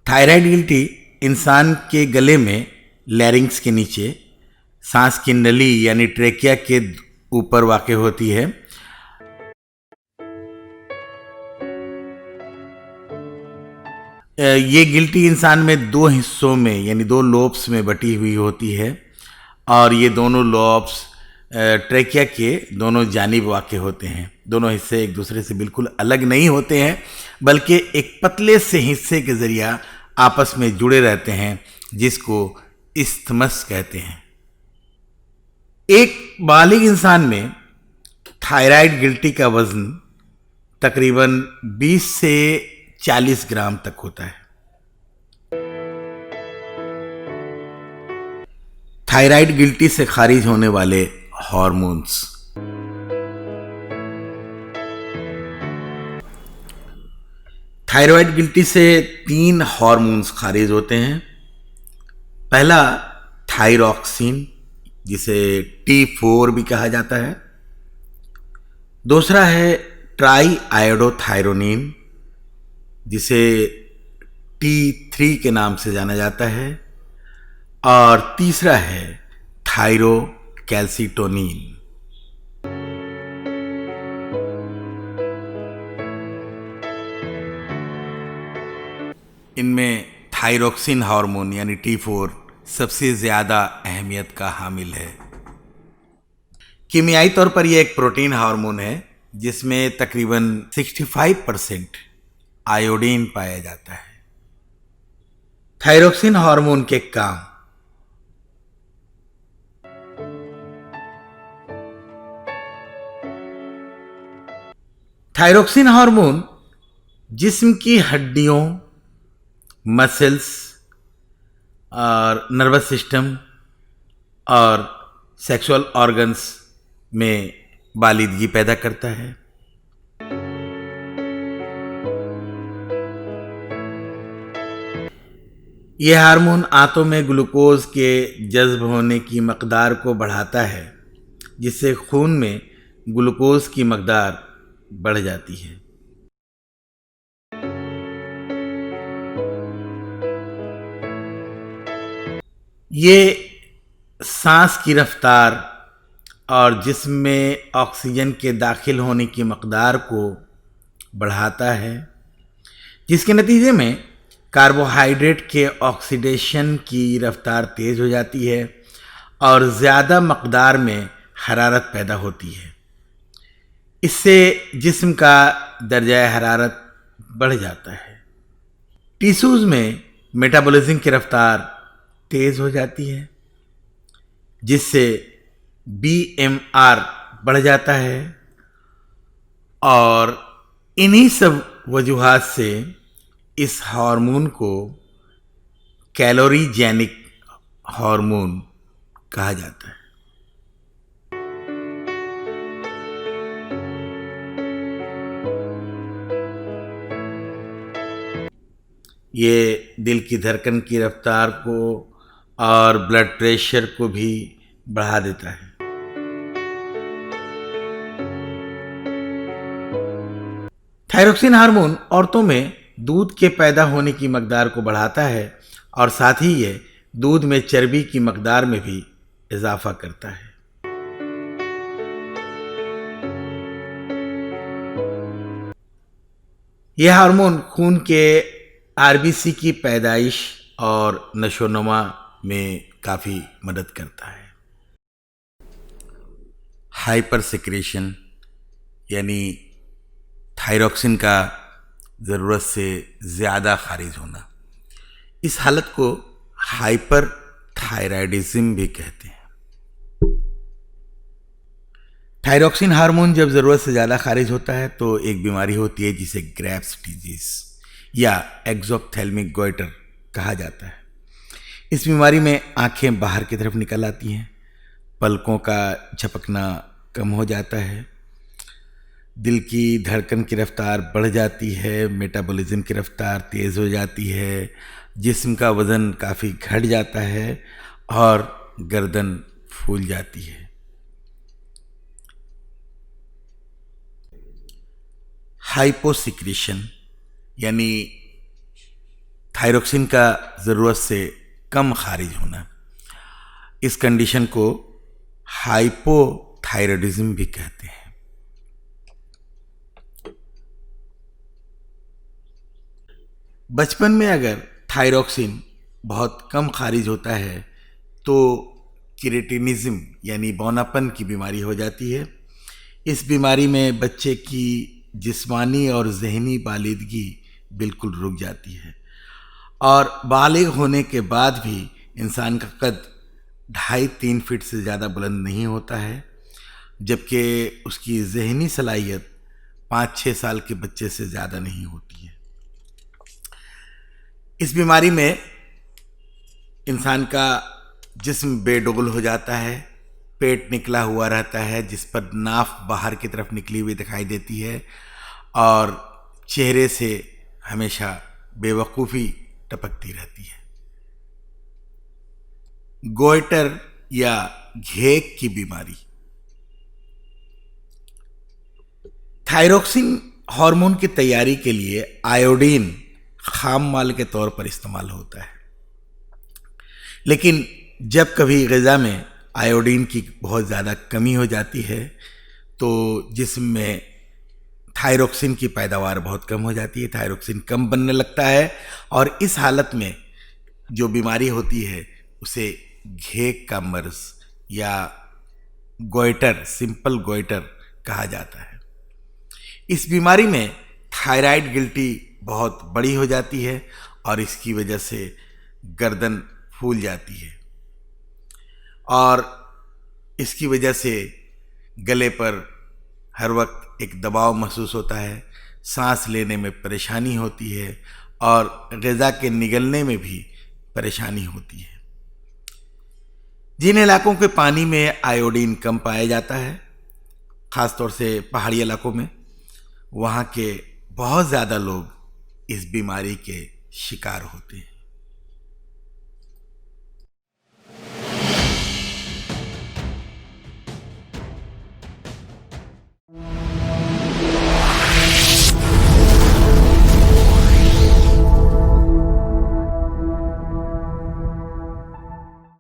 Thyroid guilty इंसान के गले में लैरिंक्स के नीचे सांस की नली यानी ट्रेकिया के ऊपर वाक़ होती है। ये गिल्टी इंसान में दो हिस्सों में यानी दो लोब्स में बटी हुई होती है और ये दोनों लोब्स ट्रेकिया के दोनों जानिब वाक़ होते हैं। दोनों हिस्से एक दूसरे से बिल्कुल अलग नहीं होते हैं, बल्कि एक पतले से हिस्से के ज़रिया आपस में जुड़े रहते हैं, जिसको इस्थमस कहते हैं। एक बालिग इंसान में थायराइड गिल्टी का वज़न तकरीबन 20 से 40 ग्राम तक होता है। थायराइड गिल्टी से खारिज होने वाले हार्मोन्स। थायराइड गिल्टी से 3 हार्मोन्स खारिज होते हैं। पहला थायरॉक्सिन, जिसे T4 भी कहा जाता है। दूसरा है ट्राई आयोडोथायरोनिन, जिसे T3 के नाम से जाना जाता है। और तीसरा है थायरोकैल्सिटोनिन। इनमें थायरोक्सिन हार्मोन यानी T4 सबसे ज़्यादा अहमियत का हामिल है। कीमियाई तौर पर यह एक प्रोटीन हार्मोन है जिसमें तकरीबन 65% आयोडीन पाया जाता है। थायरोक्सिन हार्मोन के काम। थायरोक्सिन हार्मोन जिस्म की हड्डियों, मसल्स और नर्वस सिस्टम और सेक्सुअल ऑर्गन्स में बालिदगी पैदा करता है। यह हार्मोन आंतों में ग्लूकोज के जज्ब होने की मकदार को बढ़ाता है, जिससे खून में ग्लूकोज की मकदार बढ़ जाती है। ये सांस की रफ्तार और जिस्म में ऑक्सीजन के दाखिल होने की मकदार को बढ़ाता है, जिसके नतीजे में कार्बोहाइड्रेट के ऑक्सीडेशन की रफ्तार तेज़ हो जाती है और ज़्यादा मकदार में हरारत पैदा होती है। इससे जिस्म का दर्जा हरारत बढ़ जाता है। टिश्यूज़ में मेटाबॉलिज्म की रफ्तार तेज़ हो जाती है, जिससे BMR बढ़ जाता है और इन्हीं सब वजूहात से इस हार्मोन को कैलोरीजेनिक हार्मोन कहा जाता है। ये दिल की धड़कन की रफ्तार को और ब्लड प्रेशर को भी बढ़ा देता है। थायरोक्सिन हार्मोन औरतों में दूध के पैदा होने की मकदार को बढ़ाता है और साथ ही ये दूध में चर्बी की मकदार में भी इजाफा करता है। यह हार्मोन खून के RBC की पैदाइश और नशोनुमा में काफ़ी मदद करता है। हाइपर सिक्रेशन यानी थायरोक्सिन का ज़रूरत से ज़्यादा खारिज होना, इस हालत को हाइपर थायराइडिज्म भी कहते हैं। थायरोक्सिन हार्मोन जब ज़रूरत से ज़्यादा खारिज होता है तो एक बीमारी होती है जिसे ग्रेव्स डिजीज़ या एक्सोप्थेल्मिक गोइटर कहा जाता है। इस बीमारी में आंखें बाहर की तरफ निकल आती हैं, पलकों का झपकना कम हो जाता है, दिल की धड़कन की रफ्तार बढ़ जाती है, मेटाबॉलिज्म की रफ्तार तेज़ हो जाती है, जिस्म का वज़न काफ़ी घट जाता है और गर्दन फूल जाती है। हाइपोसिक्रेशन यानी थायरोक्सिन का ज़रूरत से कम खारिज होना, इस कंडीशन को हाइपोथायरॉयडिज्म भी कहते हैं। बचपन में अगर थायरोक्सिन बहुत कम खारिज होता है तो क्रिएटिनिज्म यानी बौनापन की बीमारी हो जाती है। इस बीमारी में बच्चे की जिस्मानी और जहनी बालिदगी बिल्कुल रुक जाती है और बालिग होने के बाद भी इंसान का कद 2.5-3 फीट से ज़्यादा बुलंद नहीं होता है, जबकि उसकी जहनी सलाहियत 5-6 साल के बच्चे से ज़्यादा नहीं होती है। इस बीमारी में इंसान का जिस्म बेडोल हो जाता है, पेट निकला हुआ रहता है जिस पर नाफ बाहर की तरफ निकली हुई दिखाई देती है और चेहरे से हमेशा बेवकूफ़ी टपकती रहती है। गोइटर या घेक की बीमारी। थायरोक्सिन हार्मोन की तैयारी के लिए आयोडीन खाम माल के तौर पर इस्तेमाल होता है, लेकिन जब कभी ग़िज़ा में आयोडीन की बहुत ज़्यादा कमी हो जाती है तो जिस्म में थायरोक्सिन की पैदावार बहुत कम हो जाती है, थायरोक्सिन कम बनने लगता है और इस हालत में जो बीमारी होती है उसे घेक का मर्ज या गोइटर, सिंपल गोइटर कहा जाता है। इस बीमारी में थायराइड गिल्टी बहुत बड़ी हो जाती है और इसकी वजह से गर्दन फूल जाती है और इसकी वजह से गले पर हर वक्त एक दबाव महसूस होता है, सांस लेने में परेशानी होती है और ग़िज़ा के निगलने में भी परेशानी होती है। जिन इलाकों के पानी में आयोडीन कम पाया जाता है, ख़ासतौर से पहाड़ी इलाकों में, वहाँ के बहुत ज़्यादा लोग इस बीमारी के शिकार होते हैं।